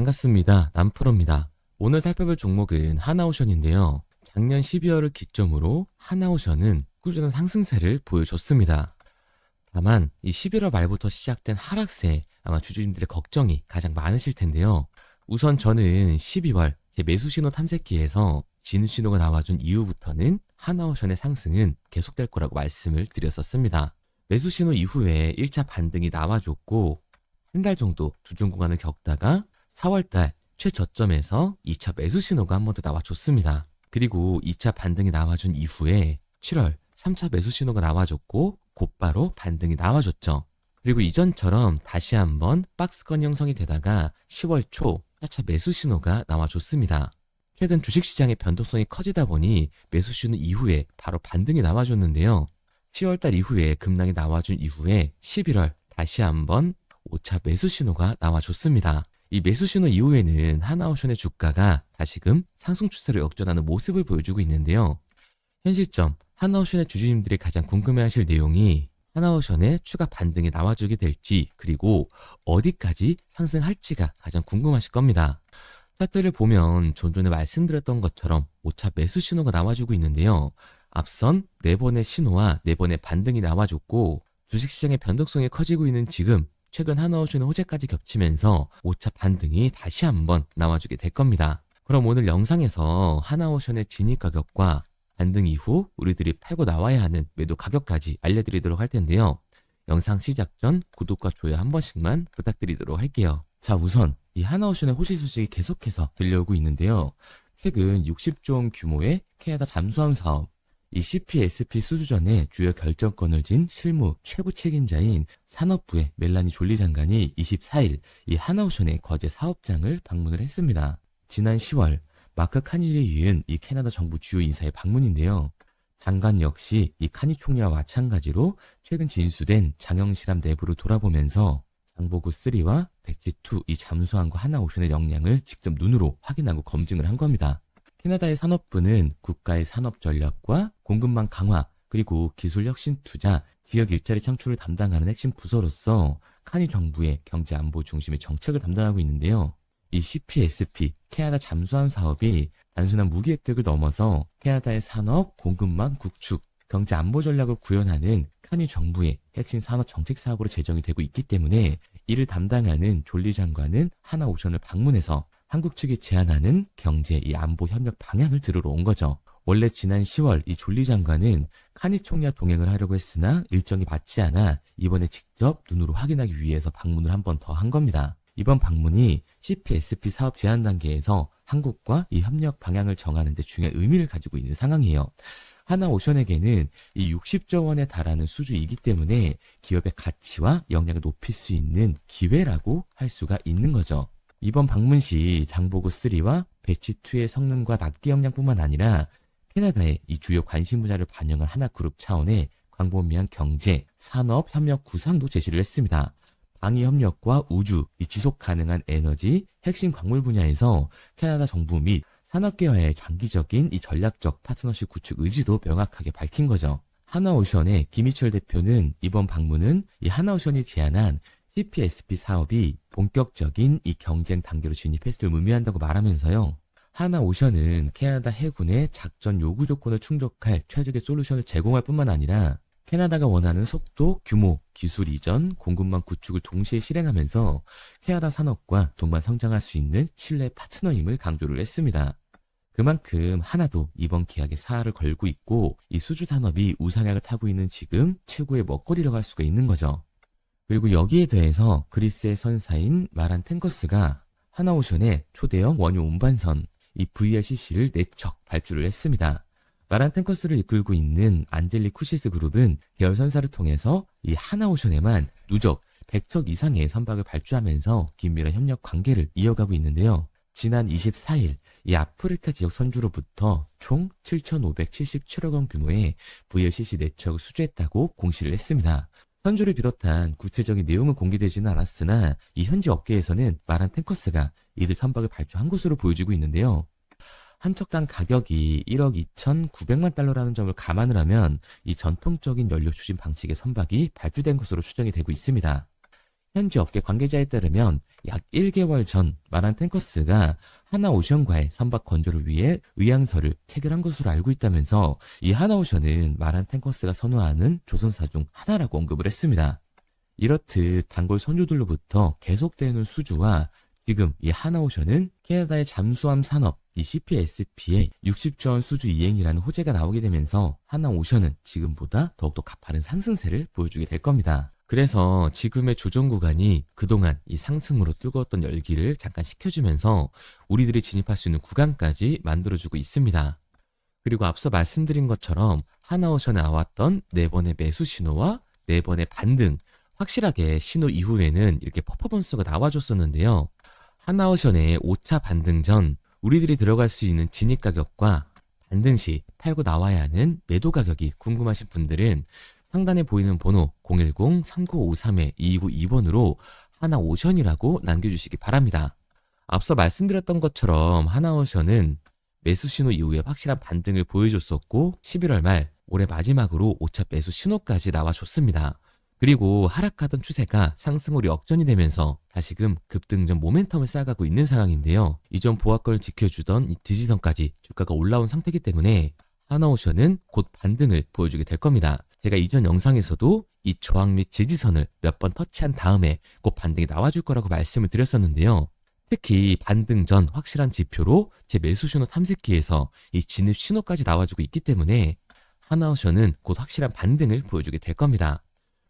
반갑습니다. 남프로입니다. 오늘 살펴볼 종목은 하나오션인데요. 작년 12월을 기점으로 하나오션은 꾸준한 상승세를 보여줬습니다. 다만 이 11월 말부터 시작된 하락세에 아마 주주님들의 걱정이 가장 많으실 텐데요. 우선 저는 12월 제 매수신호 탐색기에서 진입신호가 나와준 이후부터는 하나오션의 상승은 계속될 거라고 말씀을 드렸었습니다. 매수신호 이후에 1차 반등이 나와줬고 한 달 정도 주중 구간을 겪다가 4월달 최저점에서 2차 매수 신호가 한 번 더 나와줬습니다. 그리고 2차 반등이 나와준 이후에 7월 3차 매수 신호가 나와줬고 곧바로 반등이 나와줬죠. 그리고 이전처럼 다시 한번 박스권 형성이 되다가 10월 초 4차 매수 신호가 나와줬습니다. 최근 주식시장의 변동성이 커지다 보니 매수 신호 이후에 바로 반등이 나와줬는데요. 10월달 이후에 급락이 나와준 이후에 11월 다시 한번 5차 매수 신호가 나와줬습니다. 이 매수 신호 이후에는 하나오션의 주가가 다시금 상승 추세로 역전하는 모습을 보여주고 있는데요. 현 시점 하나오션의 주주님들이 가장 궁금해하실 내용이 하나오션의 추가 반등이 나와주게 될지 그리고 어디까지 상승할지가 가장 궁금하실 겁니다. 차트를 보면 좀 전에 말씀드렸던 것처럼 5차 매수 신호가 나와주고 있는데요. 앞선 4번의 신호와 4번의 반등이 나와줬고 주식시장의 변동성이 커지고 있는 지금 최근 하나오션의 호재까지 겹치면서 5차 반등이 다시 한번 나와주게 될 겁니다. 그럼 오늘 영상에서 하나오션의 진입 가격과 반등 이후 우리들이 팔고 나와야 하는 매도 가격까지 알려드리도록 할 텐데요. 영상 시작 전 구독과 좋아요 한 번씩만 부탁드리도록 할게요. 자, 우선 이 하나오션의 호재 소식이 계속해서 들려오고 있는데요. 최근 60조 원 규모의 캐나다 잠수함 사업, 이 CPSP 수주전에 주요 결정권을 쥔 실무 최고 책임자인 산업부의 멜라니 졸리 장관이 24일 이 하나오션의 거제 사업장을 방문을 했습니다. 지난 10월 마크 카니에 이은 이 캐나다 정부 주요 인사의 방문인데요. 장관 역시 이 카니 총리와 마찬가지로 최근 진수된 장영실함 내부를 돌아보면서 장보고 3와 배치2 이 잠수함과 하나오션의 역량을 직접 눈으로 확인하고 검증을 한 겁니다. 캐나다의 산업부는 국가의 산업 전략과 공급망 강화, 그리고 기술 혁신 투자, 지역 일자리 창출을 담당하는 핵심 부서로서 카니 정부의 경제 안보 중심의 정책을 담당하고 있는데요. 이 CPSP, 캐나다 잠수함 사업이 단순한 무기 획득을 넘어서 캐나다의 산업, 공급망 구축, 경제 안보 전략을 구현하는 카니 정부의 핵심 산업 정책 사업으로 제정이 되고 있기 때문에 이를 담당하는 졸리 장관은 하나오션을 방문해서 한국 측이 제안하는 경제 이 안보 협력 방향을 들으러 온 거죠. 원래 지난 10월 이 졸리 장관은 카니 총리와 동행을 하려고 했으나 일정이 맞지 않아 이번에 직접 눈으로 확인하기 위해서 방문을 한 번 더 한 겁니다. 이번 방문이 CPSP 사업 제안 단계에서 한국과 이 협력 방향을 정하는 데 중요한 의미를 가지고 있는 상황이에요. 하나오션에게는 이 60조 원에 달하는 수주이기 때문에 기업의 가치와 역량을 높일 수 있는 기회라고 할 수가 있는 거죠. 이번 방문 시 장보고 3와 배치2의 성능과 납기 역량뿐만 아니라 캐나다의 이 주요 관심 분야를 반영한 하나그룹 차원의 광범위한 경제, 산업 협력 구상도 제시를 했습니다. 방위 협력과 우주, 이 지속 가능한 에너지, 핵심 광물 분야에서 캐나다 정부 및 산업계와의 장기적인 이 전략적 파트너십 구축 의지도 명확하게 밝힌 거죠. 하나오션의 김희철 대표는 이번 방문은 이 하나오션이 제안한 CPSP 사업이 본격적인 이 경쟁 단계로 진입했을 의미한다고 말하면서요. 하나오션은 캐나다 해군의 작전 요구 조건을 충족할 최적의 솔루션을 제공할 뿐만 아니라 캐나다가 원하는 속도, 규모, 기술 이전, 공급망 구축을 동시에 실행하면서 캐나다 산업과 동반 성장할 수 있는 신뢰 파트너임을 강조를 했습니다. 그만큼 하나도 이번 계약에 사활을 걸고 있고 이 수주 산업이 우상향을 타고 있는 지금 최고의 먹거리라고 할 수가 있는 거죠. 그리고 여기에 대해서 그리스의 선사인 마란 탱커스가 하나오션의 초대형 원유 운반선 이 VLCC를 4척 발주를 했습니다. 마란 탱커스를 이끌고 있는 안젤리 쿠시스 그룹은 계열 선사를 통해서 이 하나오션에만 누적 100척 이상의 선박을 발주하면서 긴밀한 협력 관계를 이어가고 있는데요. 지난 24일 이 아프리카 지역 선주로부터 총 7,577억 원 규모의 VLCC 4척을 수주했다고 공시를 했습니다. 선주를 비롯한 구체적인 내용은 공개되지는 않았으나 이 현지 업계에서는 마란 탱커스가 이들 선박을 발주한 것으로 보여지고 있는데요. 한 척당 가격이 1억 2,900만 달러라는 점을 감안을 하면 이 전통적인 연료 추진 방식의 선박이 발주된 것으로 추정이 되고 있습니다. 현지 업계 관계자에 따르면 약 1개월 전 마란탱커스가 하나오션과의 선박 건조를 위해 의향서를 체결한 것으로 알고 있다면서 이 하나오션은 마란탱커스가 선호하는 조선사 중 하나라고 언급을 했습니다. 이렇듯 단골 선주들로부터 계속되는 수주와 지금 이 하나오션은 캐나다의 잠수함 산업 이 CPSP의 60조 원 수주 이행이라는 호재가 나오게 되면서 하나오션은 지금보다 더욱더 가파른 상승세를 보여주게 될 겁니다. 그래서 지금의 조정 구간이 그동안 이 상승으로 뜨거웠던 열기를 잠깐 식혀주면서 우리들이 진입할 수 있는 구간까지 만들어주고 있습니다. 그리고 앞서 말씀드린 것처럼 하나오션에 나왔던 4번의 매수 신호와 4번의 반등, 확실하게 신호 이후에는 이렇게 퍼포먼스가 나와줬었는데요. 하나오션의 5차 반등 전 우리들이 들어갈 수 있는 진입 가격과 반등 시 팔고 나와야 하는 매도 가격이 궁금하신 분들은 상단에 보이는 번호 010-3953-2292번으로 하나오션이라고 남겨주시기 바랍니다. 앞서 말씀드렸던 것처럼 하나오션은 매수 신호 이후에 확실한 반등을 보여줬었고 11월 말 올해 마지막으로 5차 매수 신호까지 나와줬습니다. 그리고 하락하던 추세가 상승으로 역전이 되면서 다시금 급등전 모멘텀을 쌓아가고 있는 상황인데요. 이전 보합권을 지켜주던 이 디지선까지 주가가 올라온 상태이기 때문에 하나오션은 곧 반등을 보여주게 될 겁니다. 제가 이전 영상에서도 이 저항 및 지지선을 몇 번 터치한 다음에 곧 반등이 나와줄 거라고 말씀을 드렸었는데요. 특히 반등 전 확실한 지표로 제 매수 신호 탐색기에서 이 진입 신호까지 나와주고 있기 때문에 하나오션은 곧 확실한 반등을 보여주게 될 겁니다.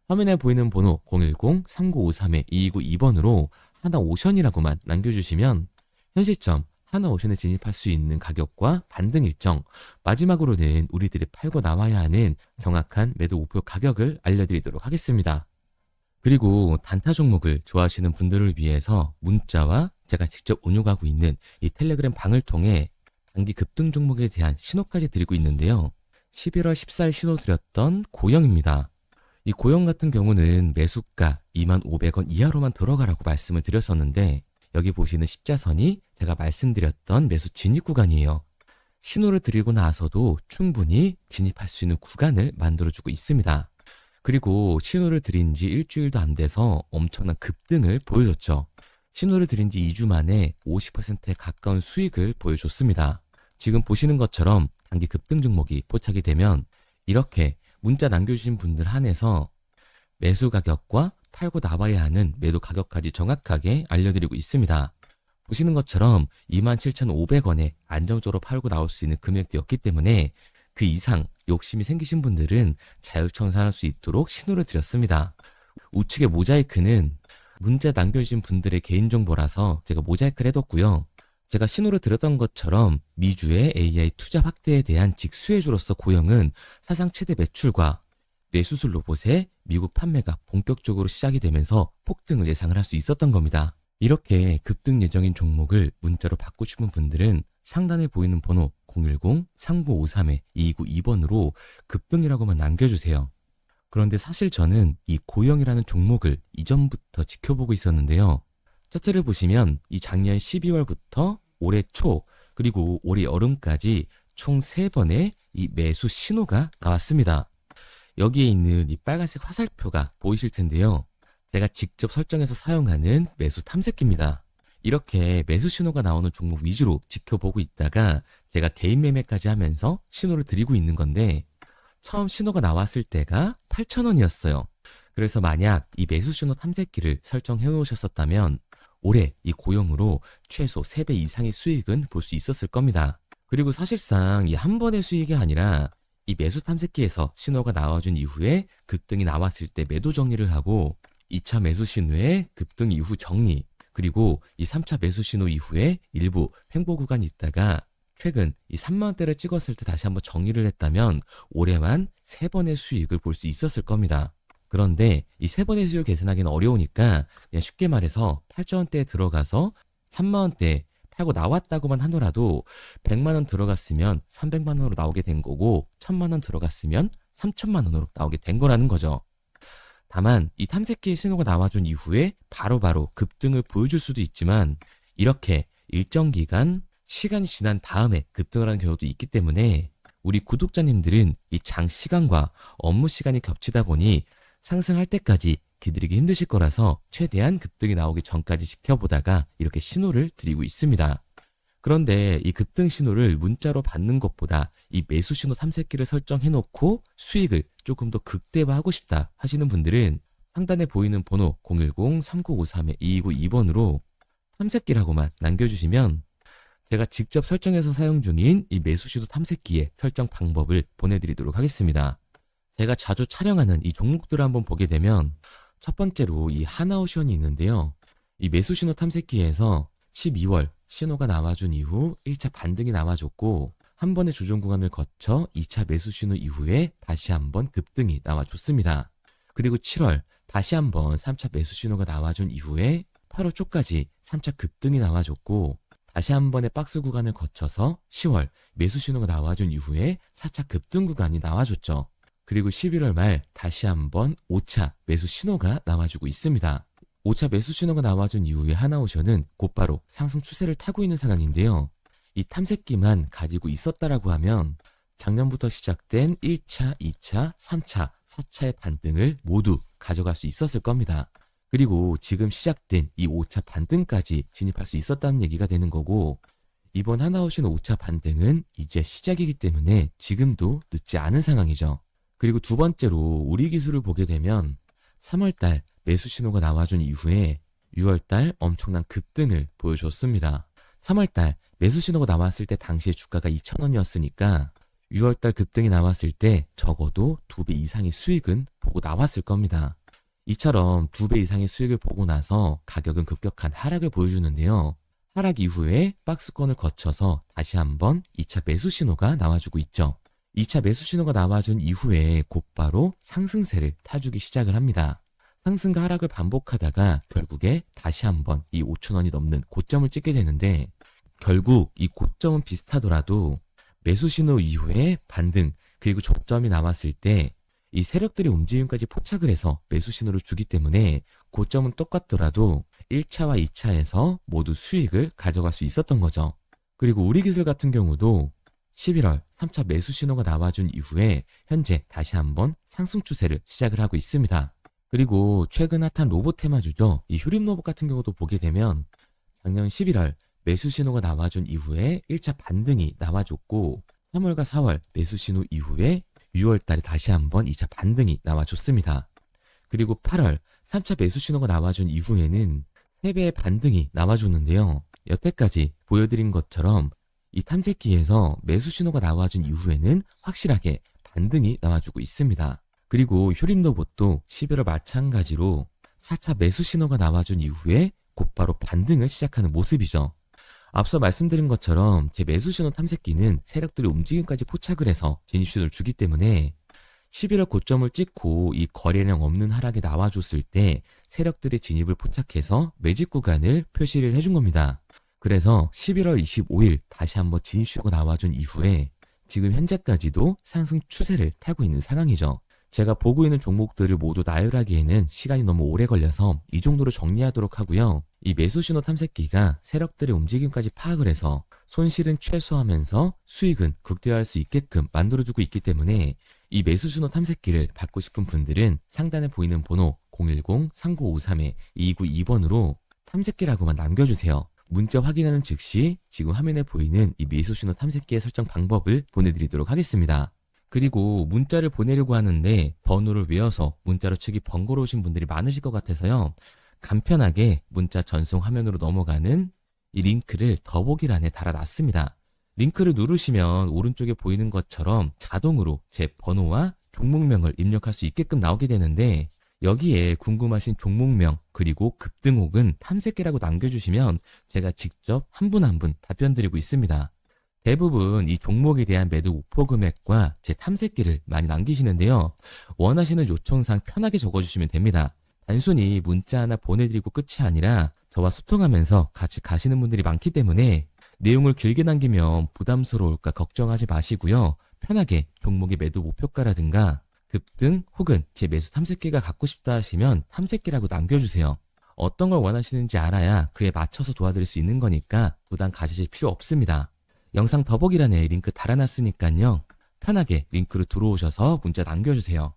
화면에 보이는 번호 010-3953-2292번으로 하나오션이라고만 남겨주시면 현 시점 하나오션에 진입할 수 있는 가격과 반등 일정, 마지막으로는 우리들이 팔고 나와야 하는 정확한 매도 목표 가격을 알려드리도록 하겠습니다. 그리고 단타 종목을 좋아하시는 분들을 위해서 문자와 제가 직접 운용하고 있는 이 텔레그램 방을 통해 단기 급등 종목에 대한 신호까지 드리고 있는데요. 11월 14일 신호 드렸던 고영입니다. 이 고영 같은 경우는 매수가 25,000원 이하로만 들어가라고 말씀을 드렸었는데 여기 보시는 십자선이 제가 말씀드렸던 매수 진입 구간이에요. 신호를 드리고 나서도 충분히 진입할 수 있는 구간을 만들어주고 있습니다. 그리고 신호를 드린 지 일주일도 안 돼서 엄청난 급등을 보여줬죠. 신호를 드린 지 2주 만에 50%에 가까운 수익을 보여줬습니다. 지금 보시는 것처럼 단기 급등 종목이 포착이 되면 이렇게 문자 남겨주신 분들 한해서 매수 가격과 팔고 나와야 하는 매도 가격까지 정확하게 알려드리고 있습니다. 보시는 것처럼 27,500원에 안정적으로 팔고 나올 수 있는 금액대였기 때문에 그 이상 욕심이 생기신 분들은 자율청산할 수 있도록 신호를 드렸습니다. 우측의 모자이크는 문자 남겨주신 분들의 개인정보라서 제가 모자이크를 해뒀고요. 제가 신호를 드렸던 것처럼 미주의 AI 투자 확대에 대한 직수혜주로서 고영은 사상 최대 매출과 뇌수술 로봇의 미국 판매가 본격적으로 시작이 되면서 폭등을 예상을 할 수 있었던 겁니다. 이렇게 급등 예정인 종목을 문자로 받고 싶은 분들은 상단에 보이는 번호 010-3953-2292번으로 급등이라고만 남겨주세요. 그런데 사실 저는 이 고영이라는 종목을 이전부터 지켜보고 있었는데요. 차트를 보시면 이 작년 12월부터 올해 초 그리고 올해 여름까지 총 3번의 이 매수 신호가 나왔습니다. 여기에 있는 이 빨간색 화살표가 보이실 텐데요. 제가 직접 설정해서 사용하는 매수 탐색기입니다. 이렇게 매수 신호가 나오는 종목 위주로 지켜보고 있다가 제가 개인 매매까지 하면서 신호를 드리고 있는 건데 처음 신호가 나왔을 때가 8,000원이었어요. 그래서 만약 이 매수 신호 탐색기를 설정해 놓으셨었다면 올해 이 고영으로 최소 3배 이상의 수익은 볼 수 있었을 겁니다. 그리고 사실상 이 한 번의 수익이 아니라 이 매수 탐색기에서 신호가 나와준 이후에 급등이 나왔을 때 매도 정리를 하고 2차 매수 신호의 급등 이후 정리 그리고 이 3차 매수 신호 이후에 일부 횡보 구간이 있다가 최근 이 3만원대를 찍었을 때 다시 한번 정리를 했다면 올해만 3번의 수익을 볼 수 있었을 겁니다. 그런데 이 3번의 수익을 계산하기는 어려우니까 그냥 쉽게 말해서 8,000원대에 들어가서 3만원대 팔고 나왔다고만 하더라도 100만원 들어갔으면 300만원으로 나오게 된 거고 1000만원 들어갔으면 3000만원으로 나오게 된 거라는 거죠. 다만 이 탐색기의 신호가 나와준 이후에 바로바로 급등을 보여줄 수도 있지만 이렇게 일정 기간 시간이 지난 다음에 급등을 하는 경우도 있기 때문에 우리 구독자님들은 이 장시간과 업무 시간이 겹치다 보니 상승할 때까지 기다리기 힘드실 거라서 최대한 급등이 나오기 전까지 지켜보다가 이렇게 신호를 드리고 있습니다. 그런데 이 급등 신호를 문자로 받는 것보다 이 매수 신호 탐색기를 설정해놓고 수익을 조금 더 극대화하고 싶다 하시는 분들은 상단에 보이는 번호 010-3953-2292번으로 탐색기라고만 남겨주시면 제가 직접 설정해서 사용 중인 이 매수 신호 탐색기의 설정 방법을 보내드리도록 하겠습니다. 제가 자주 촬영하는 이 종목들을 한번 보게 되면 첫 번째로 이 하나오션이 있는데요. 이 매수 신호 탐색기에서 12월 신호가 나와준 이후 1차 반등이 나와줬고 한 번의 조정 구간을 거쳐 2차 매수 신호 이후에 다시 한번 급등이 나와줬습니다. 그리고 7월 다시 한번 3차 매수 신호가 나와준 이후에 8월 초까지 3차 급등이 나와줬고 다시 한 번의 박스 구간을 거쳐서 10월 매수 신호가 나와준 이후에 4차 급등 구간이 나와줬죠. 그리고 11월 말 다시 한번 5차 매수 신호가 나와주고 있습니다. 5차 매수 신호가 나와준 이후에 하나오션은 곧바로 상승 추세를 타고 있는 상황인데요. 이 탐색기만 가지고 있었다라고 하면 작년부터 시작된 1차, 2차, 3차, 4차의 반등을 모두 가져갈 수 있었을 겁니다. 그리고 지금 시작된 이 5차 반등까지 진입할 수 있었다는 얘기가 되는 거고 이번 하나오션 5차 반등은 이제 시작이기 때문에 지금도 늦지 않은 상황이죠. 그리고 두 번째로 우리 기술을 보게 되면 3월달 매수 신호가 나와준 이후에 6월달 엄청난 급등을 보여줬습니다. 3월달 매수 신호가 나왔을 때 당시에 주가가 2,000원이었으니까 6월달 급등이 나왔을 때 적어도 2배 이상의 수익은 보고 나왔을 겁니다. 이처럼 2배 이상의 수익을 보고 나서 가격은 급격한 하락을 보여주는데요. 하락 이후에 박스권을 거쳐서 다시 한번 2차 매수 신호가 나와주고 있죠. 2차 매수 신호가 나와준 이후에 곧바로 상승세를 타주기 시작을 합니다. 상승과 하락을 반복하다가 결국에 다시 한번 이 5,000원이 넘는 고점을 찍게 되는데 결국 이 고점은 비슷하더라도 매수 신호 이후에 반등 그리고 저점이 나왔을 때 이 세력들의 움직임까지 포착을 해서 매수 신호를 주기 때문에 고점은 똑같더라도 1차와 2차에서 모두 수익을 가져갈 수 있었던 거죠. 그리고 우리 기술 같은 경우도 11월 3차 매수 신호가 나와준 이후에 현재 다시 한번 상승 추세를 시작을 하고 있습니다. 그리고 최근 핫한 로봇 테마주죠. 이 휴림 로봇 같은 경우도 보게 되면 작년 11월 매수 신호가 나와준 이후에 1차 반등이 나와줬고 3월과 4월 매수 신호 이후에 6월 달에 다시 한번 2차 반등이 나와줬습니다. 그리고 8월 3차 매수 신호가 나와준 이후에는 3배의 반등이 나와줬는데요. 여태까지 보여드린 것처럼 이 탐색기에서 매수 신호가 나와준 이후에는 확실하게 반등이 나와주고 있습니다. 그리고 휴림 로봇도 11월 마찬가지로 4차 매수 신호가 나와준 이후에 곧바로 반등을 시작하는 모습이죠. 앞서 말씀드린 것처럼 제 매수 신호 탐색기는 세력들의 움직임까지 포착을 해서 진입 신호를 주기 때문에 11월 고점을 찍고 이 거래량 없는 하락이 나와줬을 때 세력들의 진입을 포착해서 매집 구간을 표시를 해준 겁니다. 그래서 11월 25일 다시 한번 진입 신호가 나와준 이후에 지금 현재까지도 상승 추세를 타고 있는 상황이죠. 제가 보고 있는 종목들을 모두 나열하기에는 시간이 너무 오래 걸려서 이 정도로 정리하도록 하고요. 이 매수 신호 탐색기가 세력들의 움직임까지 파악을 해서 손실은 최소화하면서 수익은 극대화할 수 있게끔 만들어주고 있기 때문에 이 매수 신호 탐색기를 받고 싶은 분들은 상단에 보이는 번호 010-3953-2292번으로 탐색기라고만 남겨주세요. 문자 확인하는 즉시 지금 화면에 보이는 이 매수 신호 탐색기의 설정 방법을 보내드리도록 하겠습니다. 그리고 문자를 보내려고 하는데 번호를 외워서 문자로 치기 번거로우신 분들이 많으실 것 같아서요. 간편하게 문자 전송 화면으로 넘어가는 이 링크를 더보기란에 달아놨습니다. 링크를 누르시면 오른쪽에 보이는 것처럼 자동으로 제 번호와 종목명을 입력할 수 있게끔 나오게 되는데 여기에 궁금하신 종목명 그리고 급등 혹은 탐색기라고 남겨주시면 제가 직접 한 분 한 분 답변 드리고 있습니다. 대부분 이 종목에 대한 매도 목표 금액과 제 탐색기를 많이 남기시는데요. 원하시는 요청사항 편하게 적어주시면 됩니다. 단순히 문자 하나 보내드리고 끝이 아니라 저와 소통하면서 같이 가시는 분들이 많기 때문에 내용을 길게 남기면 부담스러울까 걱정하지 마시고요. 편하게 종목의 매도 목표가라든가 급등 혹은 제 매수 탐색기가 갖고 싶다 하시면 탐색기라고 남겨주세요. 어떤 걸 원하시는지 알아야 그에 맞춰서 도와드릴 수 있는 거니까 부담 가지실 필요 없습니다. 영상 더보기란에 링크 달아놨으니까요. 편하게 링크로 들어오셔서 문자 남겨주세요.